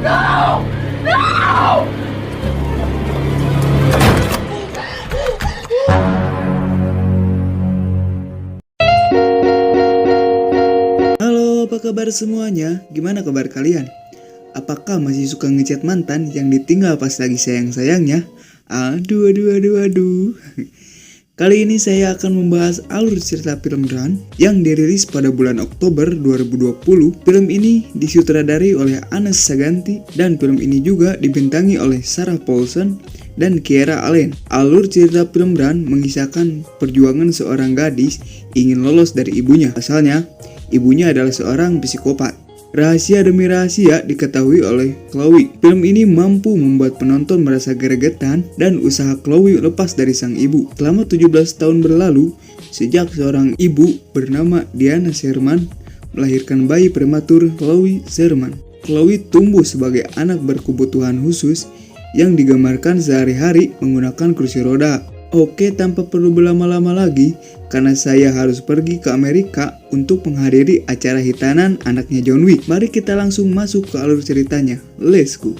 No! No! Halo, apa kabar semuanya? Gimana kabar kalian? Apakah masih suka ngechat mantan yang ditinggal pas lagi sayang-sayangnya? Aduh. Kali ini saya akan membahas alur cerita film Run yang dirilis pada bulan Oktober 2020. Film ini disutradari oleh Anas Saganti dan film ini juga dibintangi oleh Sarah Paulson dan Kiera Allen. Alur cerita film Run mengisahkan perjuangan seorang gadis ingin lolos dari ibunya. Asalnya, ibunya adalah seorang psikopat. Rahasia demi rahasia diketahui oleh Chloe. Film ini mampu membuat penonton merasa gregetan dan usaha Chloe lepas dari sang ibu. Selama 17 tahun berlalu, sejak seorang ibu bernama Diana Sherman melahirkan bayi prematur Chloe Sherman. Chloe tumbuh sebagai anak berkebutuhan khusus yang digambarkan sehari-hari menggunakan kursi roda. Oke, tanpa perlu berlama-lama lagi, karena saya harus pergi ke Amerika untuk menghadiri acara hitanan anaknya John Wick. Mari kita langsung masuk ke alur ceritanya. Let's go.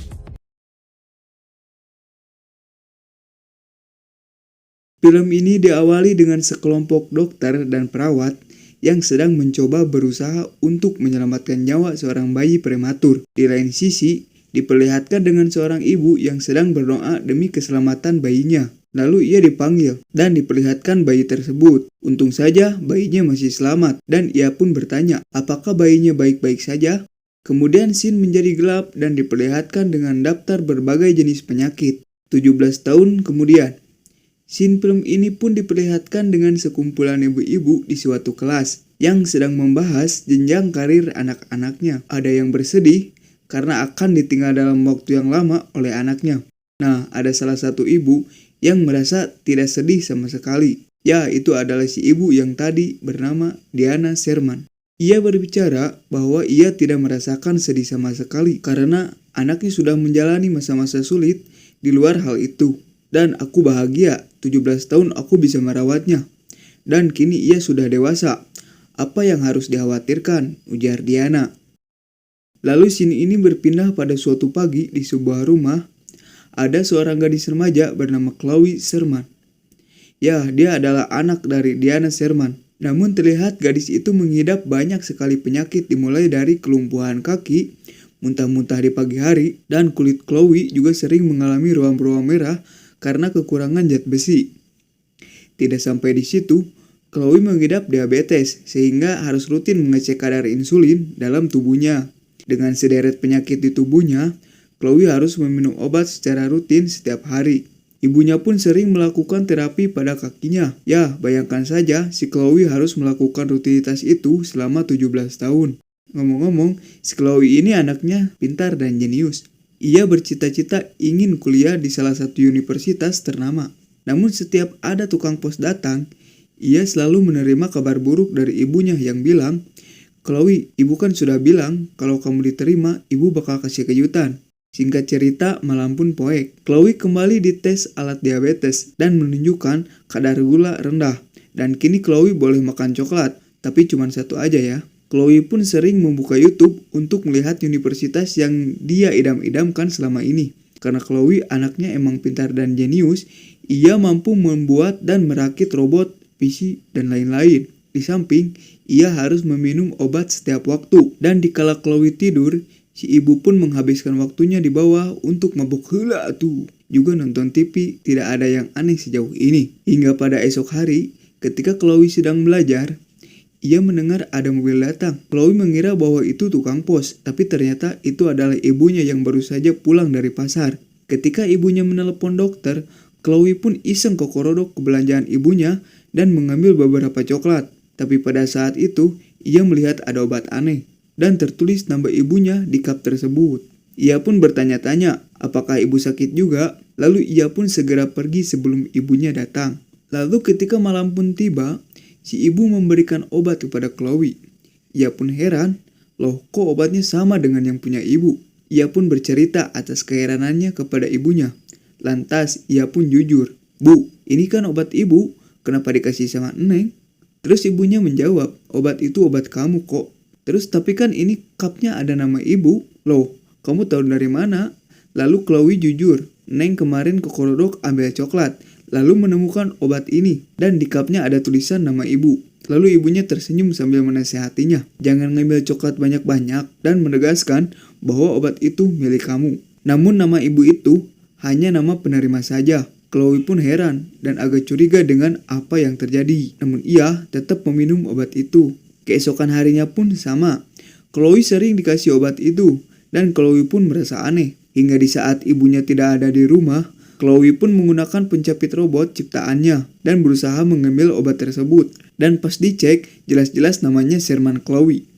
Film ini diawali dengan sekelompok dokter dan perawat yang sedang mencoba berusaha untuk menyelamatkan nyawa seorang bayi prematur. Di lain sisi, diperlihatkan dengan seorang ibu yang sedang berdoa demi keselamatan bayinya. Lalu ia dipanggil dan diperlihatkan bayi tersebut. Untung saja bayinya masih selamat dan ia pun bertanya, apakah bayinya baik-baik saja? Kemudian scene menjadi gelap dan diperlihatkan dengan daftar berbagai jenis penyakit. 17 tahun kemudian, scene film ini pun diperlihatkan dengan sekumpulan ibu-ibu di suatu kelas yang sedang membahas jenjang karir anak-anaknya. Ada yang bersedih karena akan ditinggal dalam waktu yang lama oleh anaknya. Nah, ada salah satu ibu yang merasa tidak sedih sama sekali. Ya, itu adalah si ibu yang tadi bernama Diana Sherman. Ia berbicara bahwa ia tidak merasakan sedih sama sekali karena anaknya sudah menjalani masa-masa sulit di luar hal itu. Dan aku bahagia, 17 tahun aku bisa merawatnya. Dan kini ia sudah dewasa. Apa yang harus dikhawatirkan? Ujar Diana. Lalu scene ini berpindah pada suatu pagi di sebuah rumah. Ada seorang gadis remaja bernama Chloe Sherman. Ya, dia adalah anak dari Diana Sherman. Namun terlihat gadis itu mengidap banyak sekali penyakit dimulai dari kelumpuhan kaki, muntah-muntah di pagi hari, dan kulit Chloe juga sering mengalami ruam-ruam merah karena kekurangan zat besi. Tidak sampai di situ, Chloe mengidap diabetes sehingga harus rutin mengecek kadar insulin dalam tubuhnya. Dengan sederet penyakit di tubuhnya, Chloe harus meminum obat secara rutin setiap hari. Ibunya pun sering melakukan terapi pada kakinya. Ya, bayangkan saja si Chloe harus melakukan rutinitas itu selama 17 tahun. Ngomong-ngomong, si Chloe ini anaknya pintar dan jenius. Ia bercita-cita ingin kuliah di salah satu universitas ternama. Namun setiap ada tukang pos datang, ia selalu menerima kabar buruk dari ibunya yang bilang, Chloe, ibu kan sudah bilang kalau kamu diterima, ibu bakal kasih kejutan. Singkat cerita, malam pun poek. Chloe kembali dites alat diabetes dan menunjukkan kadar gula rendah. Dan kini Chloe boleh makan coklat, tapi cuma satu aja ya. Chloe pun sering membuka YouTube untuk melihat universitas yang dia idam-idamkan selama ini. Karena Chloe anaknya emang pintar dan jenius, ia mampu membuat dan merakit robot, PC, dan lain-lain. Di samping, ia harus meminum obat setiap waktu. Dan dikala Chloe tidur, si ibu pun menghabiskan waktunya di bawah untuk mabuk heula tuh. Juga nonton TV, tidak ada yang aneh sejauh ini. Hingga pada esok hari, ketika Chloe sedang belajar, ia mendengar ada mobil datang. Chloe mengira bahwa itu tukang pos, tapi ternyata itu adalah ibunya yang baru saja pulang dari pasar. Ketika ibunya menelepon dokter, Chloe pun iseng kokorodok ke belanjaan ibunya dan mengambil beberapa coklat. Tapi pada saat itu, ia melihat ada obat aneh dan tertulis nama ibunya di cup tersebut. Ia pun bertanya-tanya, apakah ibu sakit juga? Lalu ia pun segera pergi sebelum ibunya datang. Lalu ketika malam pun tiba, si ibu memberikan obat kepada Chloe. Ia pun heran, loh kok obatnya sama dengan yang punya ibu? Ia pun bercerita atas keheranannya kepada ibunya. Lantas ia pun jujur, Bu, ini kan obat ibu, kenapa dikasih sama Neng? Terus ibunya menjawab, obat itu obat kamu kok. Terus tapi kan ini cupnya ada nama ibu. Loh, kamu tahu dari mana? Lalu Chloe jujur, Neng kemarin ke korodok ambil coklat, lalu menemukan obat ini, dan di cupnya ada tulisan nama ibu. Lalu ibunya tersenyum sambil menasehatinya, jangan ngambil coklat banyak-banyak, dan menegaskan bahwa obat itu milik kamu. Namun nama ibu itu hanya nama penerima saja. Chloe pun heran dan agak curiga dengan apa yang terjadi. Namun ia tetap meminum obat itu. Keesokan harinya pun sama. Chloe sering dikasih obat itu, dan Chloe pun merasa aneh. Hingga di saat ibunya tidak ada di rumah, Chloe pun menggunakan pencapit robot ciptaannya dan berusaha mengambil obat tersebut. Dan pas dicek, jelas-jelas namanya Sherman Chloe.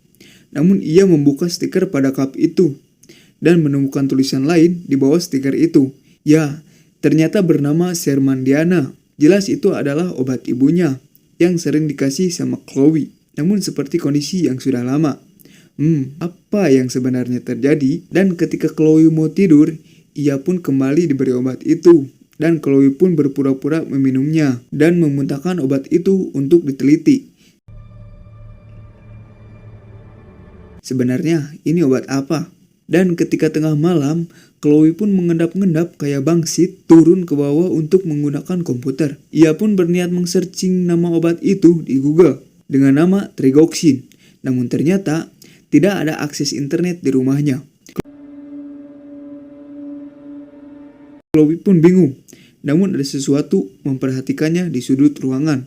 Namun ia membuka stiker pada cup itu dan menemukan tulisan lain di bawah stiker itu. Ya, ternyata bernama Sherman Diana. Jelas itu adalah obat ibunya yang sering dikasih sama Chloe. Namun seperti kondisi yang sudah lama. Apa yang sebenarnya terjadi? Dan ketika Chloe mau tidur, ia pun kembali diberi obat itu. Dan Chloe pun berpura-pura meminumnya dan memuntahkan obat itu untuk diteliti. Sebenarnya ini obat apa? Dan ketika tengah malam, Chloe pun mengendap-endap kayak bangsit turun ke bawah untuk menggunakan komputer. Ia pun berniat meng-searching nama obat itu di Google dengan nama Trigoxin. Namun ternyata tidak ada akses internet di rumahnya. Chloe pun bingung, namun ada sesuatu memperhatikannya di sudut ruangan.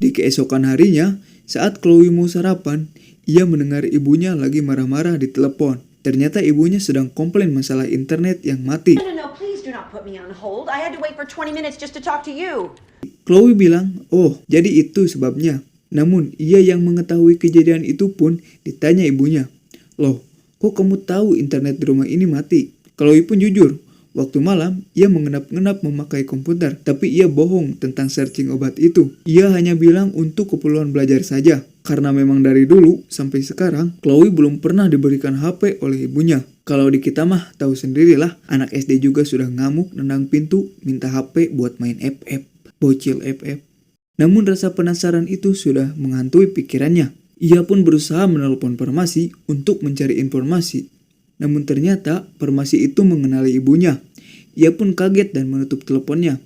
Di keesokan harinya, saat Chloe mau sarapan, ia mendengar ibunya lagi marah-marah di telepon. Ternyata ibunya sedang komplain masalah internet yang mati. No, please do not put me on hold. I had to wait for 20 minutes just to talk to you. Chloe bilang, oh jadi itu sebabnya. Namun ia yang mengetahui kejadian itu pun ditanya ibunya. Loh, kok kamu tahu internet di rumah ini mati? Chloe pun jujur, waktu malam ia mengendap-endap memakai komputer. Tapi ia bohong tentang searching obat itu. Ia hanya bilang untuk keperluan belajar saja. Karena memang dari dulu sampai sekarang, Chloe belum pernah diberikan HP oleh ibunya. Kalau di kita mah tahu sendirilah, anak SD juga sudah ngamuk nendang pintu minta HP buat main FF. Bocil FF. Namun rasa penasaran itu sudah menghantui pikirannya. Ia pun berusaha menelpon Farmasi untuk mencari informasi. Namun ternyata Farmasi itu mengenali ibunya. Ia pun kaget dan menutup teleponnya.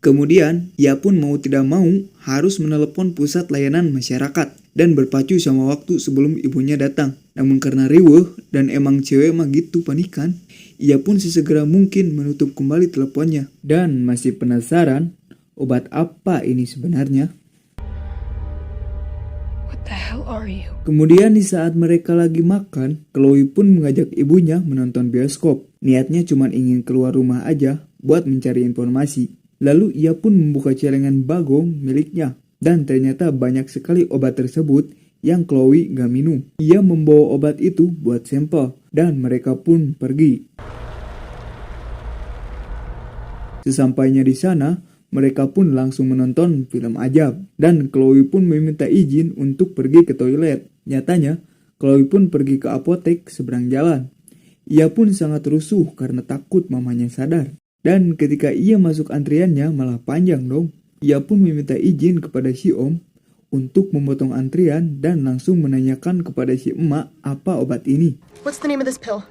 Kemudian, ia pun mau tidak mau harus menelepon pusat layanan masyarakat dan berpacu sama waktu sebelum ibunya datang. Namun karena riweuh dan emang cewek mah gitu panikan, ia pun sesegera mungkin menutup kembali teleponnya. Dan masih penasaran, obat apa ini sebenarnya? What the hell are you? Kemudian di saat mereka lagi makan, Chloe pun mengajak ibunya menonton bioskop. Niatnya cuma ingin keluar rumah aja buat mencari informasi. Lalu ia pun membuka celengan bagong miliknya. Dan ternyata banyak sekali obat tersebut yang Chloe gak minum. Ia membawa obat itu buat sampel. Dan mereka pun pergi. Sesampainya di sana, mereka pun langsung menonton film ajab. Dan Chloe pun meminta izin untuk pergi ke toilet. Nyatanya, Chloe pun pergi ke apotek seberang jalan. Ia pun sangat rusuh karena takut mamanya sadar. Dan ketika ia masuk antriannya malah panjang dong. Ia pun meminta izin kepada si om untuk memotong antrian dan langsung menanyakan kepada si emak apa obat ini. What's the name of this pill?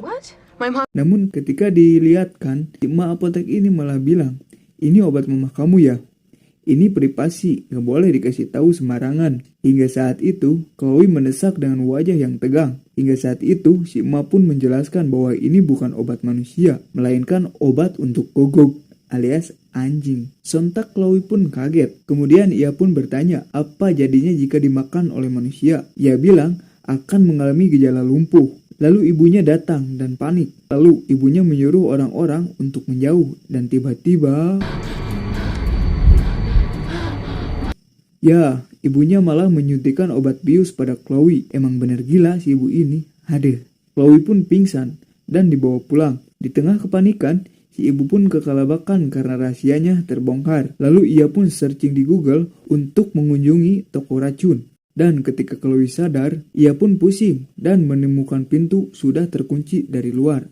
What? My mom. Namun ketika dilihatkan, si emak apotek ini malah bilang, ini obat mama kamu ya? Ini privasi, gak boleh dikasih tahu sembarangan. Hingga saat itu, Chloe mendesak dengan wajah yang tegang. Hingga saat itu, si emak pun menjelaskan bahwa ini bukan obat manusia, melainkan obat untuk gogok alias anjing. Sontak Chloe pun kaget. Kemudian ia pun bertanya, apa jadinya jika dimakan oleh manusia? Ia bilang akan mengalami gejala lumpuh. Lalu ibunya datang dan panik. Lalu ibunya menyuruh orang-orang untuk menjauh. Dan tiba-tiba... ya, ibunya malah menyuntikkan obat bius pada Chloe. Emang bener gila si ibu ini. Aduh, Chloe pun pingsan dan dibawa pulang. Di tengah kepanikan, si ibu pun kekalabakan karena rahasianya terbongkar. Lalu ia pun searching di Google untuk mengunjungi toko racun. Dan ketika Chloe sadar, ia pun pusing dan menemukan pintu sudah terkunci dari luar.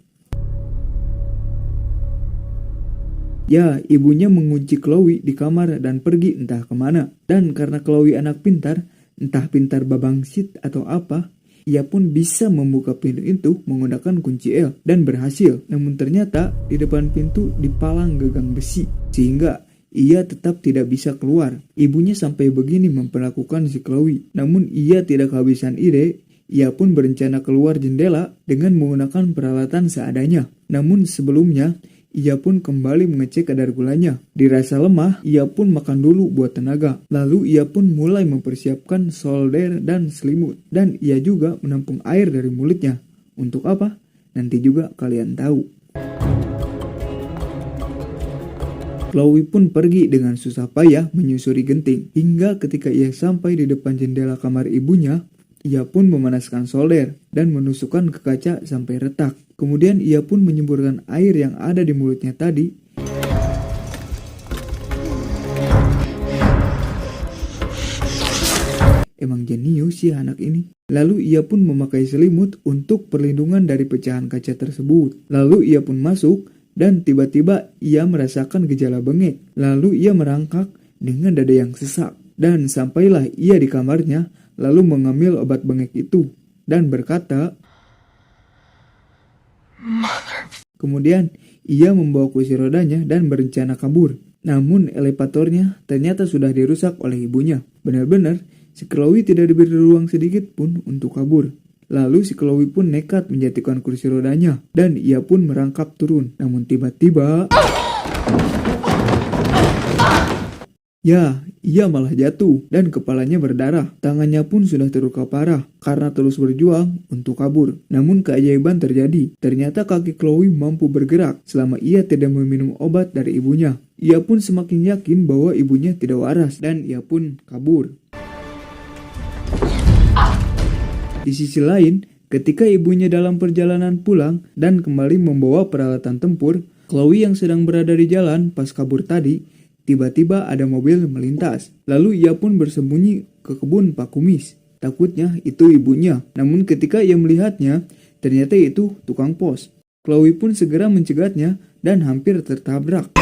Ya, ibunya mengunci Chloe di kamar dan pergi entah kemana. Dan karena Chloe anak pintar, entah pintar babangsit atau apa, ia pun bisa membuka pintu itu menggunakan kunci L dan berhasil. Namun ternyata di depan pintu dipalang gagang besi sehingga ia tetap tidak bisa keluar. Ibunya sampai begini memperlakukan si Chloe. Namun ia tidak kehabisan ide. Ia pun berencana keluar jendela dengan menggunakan peralatan seadanya. Namun sebelumnya ia pun kembali mengecek kadar gulanya. Dirasa lemah, ia pun makan dulu buat tenaga. Lalu ia pun mulai mempersiapkan solder dan selimut. Dan ia juga menampung air dari mulutnya. Untuk apa? Nanti juga kalian tahu. Chloe pun pergi dengan susah payah menyusuri genting. Hingga ketika ia sampai di depan jendela kamar ibunya, ia pun memanaskan solder dan menusukkan ke kaca sampai retak. Kemudian ia pun menyemburkan air yang ada di mulutnya tadi. Emang jenius sih anak ini. Lalu ia pun memakai selimut untuk perlindungan dari pecahan kaca tersebut. Lalu ia pun masuk dan tiba-tiba ia merasakan gejala bengek. Lalu ia merangkak dengan dada yang sesak. Dan sampailah ia di kamarnya lalu mengambil obat bengek itu dan berkata, kemudian ia membawa kursi rodanya dan berencana kabur. Namun elevatornya ternyata sudah dirusak oleh ibunya. Benar-benar si Chloe tidak diberi ruang sedikit pun untuk kabur. Lalu si Chloe pun nekat menjatuhkan kursi rodanya dan ia pun merangkap turun. Namun tiba-tiba ya, ia malah jatuh dan kepalanya berdarah. Tangannya pun sudah terluka parah karena terus berjuang untuk kabur. Namun keajaiban terjadi. Ternyata kaki Chloe mampu bergerak selama ia tidak meminum obat dari ibunya. Ia pun semakin yakin bahwa ibunya tidak waras dan ia pun kabur. Di sisi lain, ketika ibunya dalam perjalanan pulang dan kembali membawa peralatan tempur, Chloe yang sedang berada di jalan pas kabur tadi, tiba-tiba ada mobil melintas. Lalu ia pun bersembunyi ke kebun Pak Kumis. Takutnya itu ibunya. Namun ketika ia melihatnya, ternyata itu tukang pos. Chloe pun segera mencegatnya dan hampir tertabrak.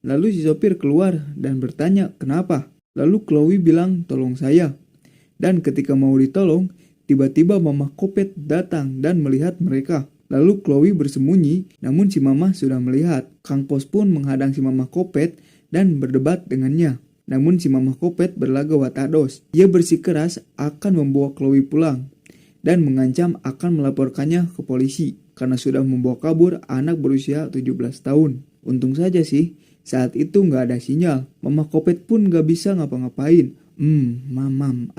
Lalu si sopir keluar dan bertanya kenapa. Lalu Chloe bilang tolong saya. Dan ketika mau ditolong, tiba-tiba Mama Kopet datang dan melihat mereka. Lalu Chloe bersembunyi, namun si Mama sudah melihat. Kang Pos pun menghadang si Mama Kopet dan berdebat dengannya. Namun si Mama Kopet berlaga watados. Ia bersikeras akan membawa Chloe pulang dan mengancam akan melaporkannya ke polisi karena sudah membawa kabur anak berusia 17 tahun. Untung saja sih, saat itu nggak ada sinyal. Mama Kopet pun nggak bisa ngapa-ngapain. Mamam,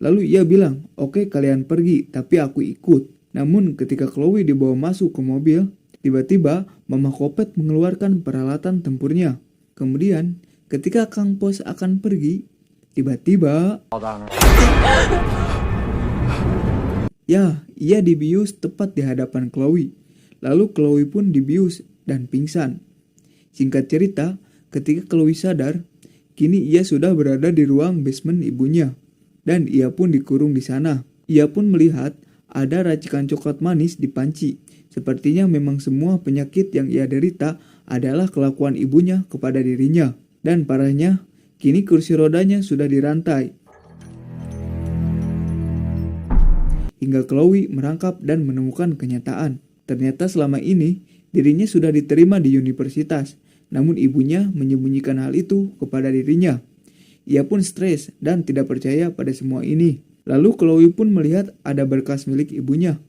Lalu ia bilang, oke kalian pergi, tapi aku ikut. Namun ketika Chloe dibawa masuk ke mobil, tiba-tiba Mama Kopet mengeluarkan peralatan tempurnya. Kemudian ketika Kang Pos akan pergi, tiba-tiba ya, ia dibius tepat di hadapan Chloe. Lalu Chloe pun dibius dan pingsan. Singkat cerita, ketika Chloe sadar, kini ia sudah berada di ruang basement ibunya. Dan ia pun dikurung di sana. Ia pun melihat ada racikan coklat manis di panci. Sepertinya memang semua penyakit yang ia derita adalah kelakuan ibunya kepada dirinya. Dan parahnya, kini kursi rodanya sudah dirantai. Hingga Chloe merangkap dan menemukan kenyataan. Ternyata selama ini dirinya sudah diterima di universitas. Namun ibunya menyembunyikan hal itu kepada dirinya. Ia pun stres dan tidak percaya pada semua ini. Lalu Chloe pun melihat ada berkas milik ibunya.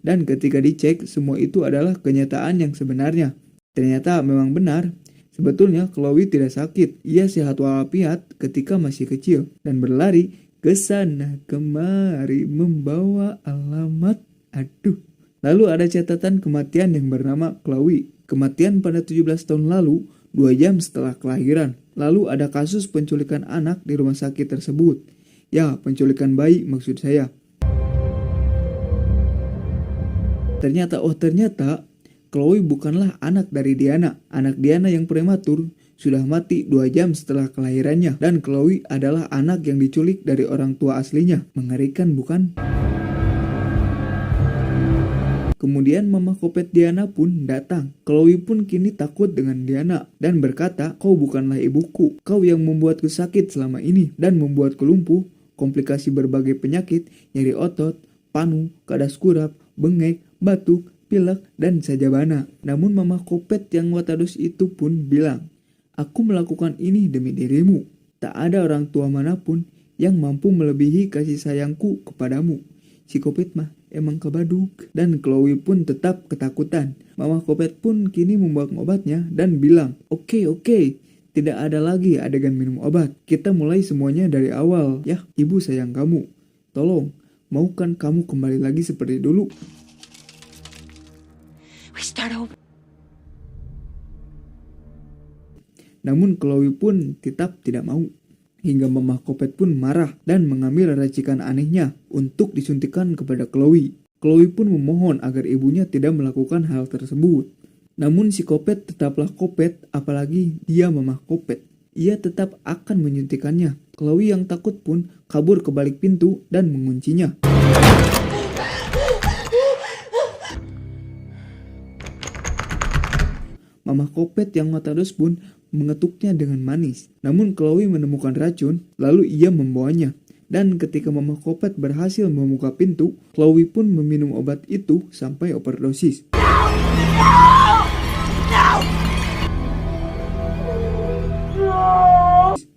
Dan ketika dicek, semua itu adalah kenyataan yang sebenarnya. Ternyata memang benar. Sebetulnya Chloe tidak sakit. Ia sehat walafiat ketika masih kecil dan berlari ke sana kemari membawa alamat. Lalu ada catatan kematian yang bernama Chloe. Kematian pada 17 tahun lalu, 2 jam setelah kelahiran. Lalu ada kasus penculikan anak di rumah sakit tersebut. Ya, penculikan bayi maksud saya. Ternyata Chloe bukanlah anak dari Diana. Anak Diana yang prematur sudah mati 2 jam setelah kelahirannya. Dan Chloe adalah anak yang diculik dari orang tua aslinya. Mengerikan bukan? Kemudian Mama Kopet Diana pun datang. Chloe pun kini takut dengan Diana dan berkata, "Kau bukanlah ibuku. Kau yang membuatku sakit selama ini dan membuatku lumpuh, komplikasi berbagai penyakit, nyeri otot, panu, kadas kurap, bengek, batuk, pilek, dan sajabana." Namun Mama Kopet yang watados itu pun bilang, "Aku melakukan ini demi dirimu. Tak ada orang tua manapun yang mampu melebihi kasih sayangku kepadamu." Si Kopet mah emang kebaduk. Dan Chloe pun tetap ketakutan. Mama Kopet pun kini membawa obatnya dan bilang, Oke, tidak ada lagi adegan minum obat. Kita mulai semuanya dari awal. Ya, ibu sayang kamu. Tolong, maukan kamu kembali lagi seperti dulu? We start over. Namun Chloe pun tetap tidak mau. Hingga Mama Kopet pun marah dan mengambil racikan anehnya untuk disuntikan kepada Chloe. Chloe pun memohon agar ibunya tidak melakukan hal tersebut. Namun si Kopet tetaplah Kopet, apalagi dia Mama Kopet. Ia tetap akan menyuntikannya. Chloe yang takut pun kabur ke balik pintu dan menguncinya. Mama Kopet yang watados pun mengetuknya dengan manis. Namun Chloe menemukan racun, lalu ia membawanya. Dan ketika Mama Kopet berhasil membuka pintu, Chloe pun meminum obat itu sampai overdosis.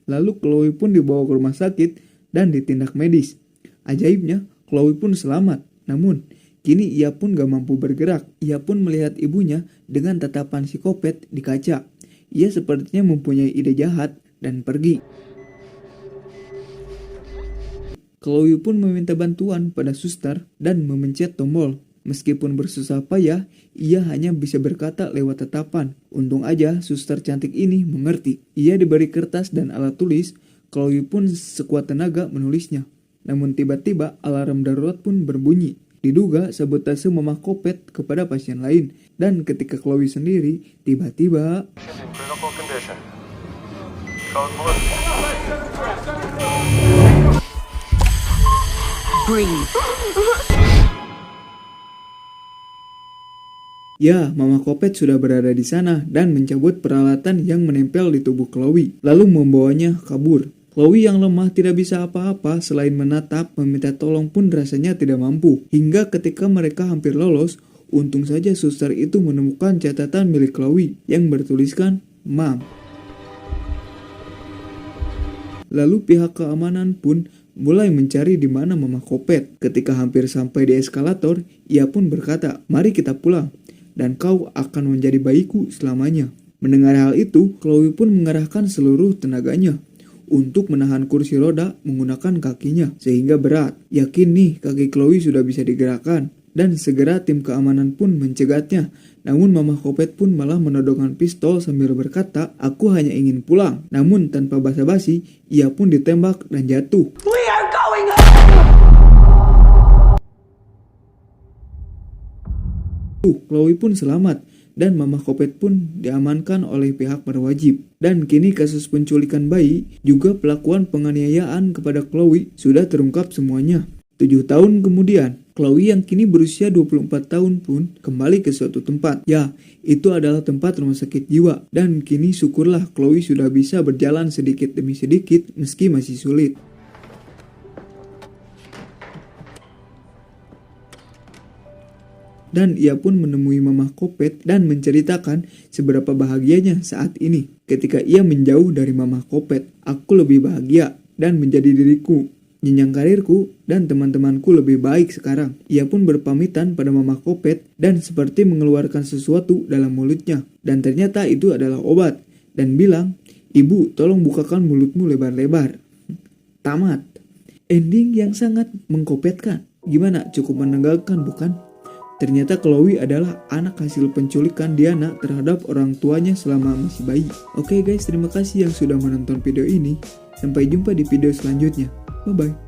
Lalu Chloe pun dibawa ke rumah sakit dan ditindak medis. Ajaibnya, Chloe pun selamat. Namun, kini ia pun gak mampu bergerak. Ia pun melihat ibunya dengan tatapan si Kopet di kaca. Ia sepertinya mempunyai ide jahat dan pergi. Chloe pun meminta bantuan pada suster dan memencet tombol. Meskipun bersusah payah, ia hanya bisa berkata lewat tatapan. Untung aja suster cantik ini mengerti. Ia diberi kertas dan alat tulis. Chloe pun sekuat tenaga menulisnya. Namun tiba-tiba alarm darurat pun berbunyi. Diduga sabotase Mama Kopet kepada pasien lain. Dan ketika Chloe sendiri, tiba-tiba ya, Mama Kopet sudah berada di sana dan mencabut peralatan yang menempel di tubuh Chloe, lalu membawanya kabur. Chloe yang lemah tidak bisa apa-apa selain menatap, meminta tolong pun rasanya tidak mampu. Hingga ketika mereka hampir lolos, untung saja suster itu menemukan catatan milik Chloe yang bertuliskan Mom. Lalu pihak keamanan pun mulai mencari di mana Mama Kopet. Ketika hampir sampai di eskalator, ia pun berkata, "Mari kita pulang, dan kau akan menjadi bayiku selamanya." Mendengar hal itu, Chloe pun mengerahkan seluruh tenaganya untuk menahan kursi roda menggunakan kakinya sehingga berat. Yakin nih kaki Chloe sudah bisa digerakkan. Dan segera tim keamanan pun mencegatnya. Namun Mama Kopet pun malah menodongkan pistol sambil berkata, "Aku hanya ingin pulang." Namun tanpa basa-basi, ia pun ditembak dan jatuh. We are going Chloe pun selamat dan Mama Kopet pun diamankan oleh pihak berwajib. Dan kini kasus penculikan bayi juga pelakuan penganiayaan kepada Chloe sudah terungkap semuanya. 7 tahun kemudian, Chloe yang kini berusia 24 tahun pun kembali ke suatu tempat. Ya, itu adalah tempat rumah sakit jiwa. Dan kini syukurlah Chloe sudah bisa berjalan sedikit demi sedikit meski masih sulit. Dan ia pun menemui Mama Kopet dan menceritakan seberapa bahagianya saat ini. Ketika ia menjauh dari Mama Kopet, aku lebih bahagia dan menjadi diriku. Jenjang karirku dan teman-temanku lebih baik sekarang. Ia pun berpamitan pada Mama Kopet dan seperti mengeluarkan sesuatu dalam mulutnya. Dan ternyata itu adalah obat. Dan bilang, "Ibu, tolong bukakan mulutmu lebar-lebar." Tamat. Ending yang sangat mengkopetkan. Gimana? Cukup menegangkan bukan? Ternyata Chloe adalah anak hasil penculikan Diana terhadap orang tuanya selama masih bayi. Oke guys, terima kasih yang sudah menonton video ini. Sampai jumpa di video selanjutnya. Bye-bye.